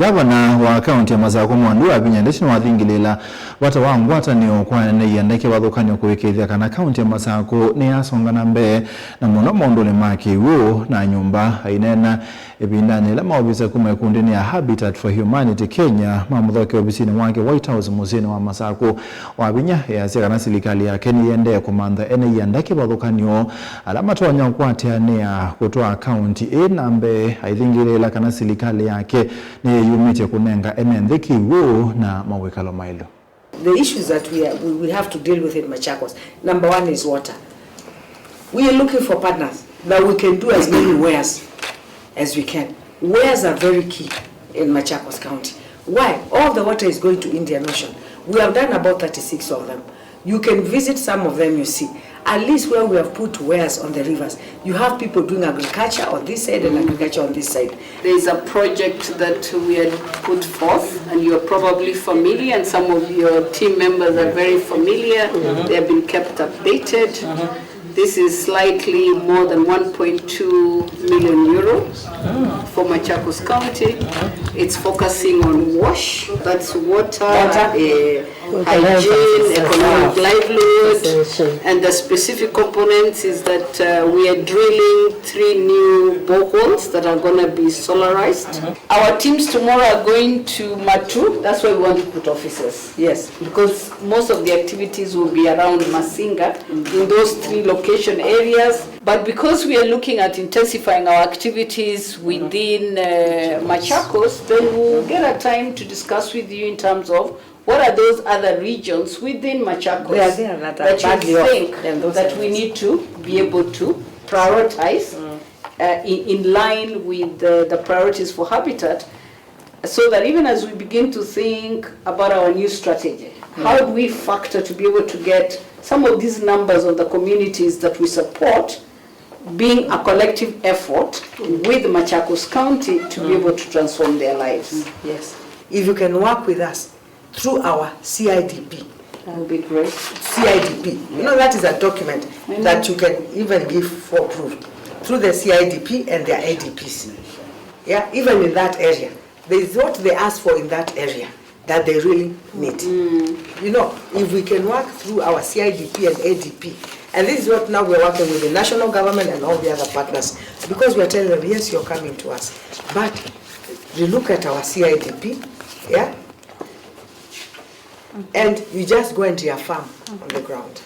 Ngavana wa Kaunti ya Masaku Muwandu Wavinya Ndeti Niwathingiliila Vata wa Ngwatanio kwa Ianda Kivathukan'yo Kuikiithya Kana Kaunti ya Masaku Niyasonga na Mbee na Muno Maunduni ma Kiw'u na nyumba Aineena Ivindani la Maovisa Kuma Ikundini ya Habitat for Humanity Kenya Mamuthokea Uvisini Waki White House Musyini wa Masaku Wavinya yasya kana serikali yake niende kumantha ene Ianda Kivathukan'yo alama tonya kwatiania kutoa Kaunti na Mbee Aithingiliila kana serikali yake ni yumite kunenga ene Kiw'u na mawekalo mailo. The issues that we have to deal with in Machakos, number one is water. We are looking for partners that we can do as many wares as we can. Wares are very key in Machakos County. Why? All the water is going to Indian Ocean. We have done about 36 of them. You can visit some of them, you see. At least where we have put wares on the rivers, you have people doing agriculture on this side and agriculture on this side. There is a project that we had put forth, and you're probably familiar, and some of your team members are very familiar. They have been kept updated. This is slightly more than 1.2 million euros for Machakos County. It's focusing on WASH, that's water, hygiene, economic livelihood, and the specific components is that we are drilling 3 new boreholes that are going to be solarized. Our teams tomorrow are going to Matu, that's why we want to put officers. Yes, because most of the activities will be around Masinga in those 3 location areas. But because we are looking at intensifying our activities within Machakos, then we'll get a time to discuss with you in terms of what are those other regions within Machakos that you think that we need to be able to prioritize in line with the priorities for habitat, so that even as we begin to think about our new strategy, how do we factor to be able to get some of these numbers of the communities that we support being a collective effort with Machakos County to be able to transform their lives. Yes. If you can work with us through our CIDP. That would be great. CIDP. You know, that is a document that you can even give for proof. Through the CIDP and their ADPs. Yeah, even in that area. There is what they ask for in that area that they really need. You know, if we can work through our CIDP and ADP, and this is what now we're working with the national government and all the other partners, because we're telling them, yes, you're coming to us, but you look at our CIDP, yeah, and you just go into your farm on the ground.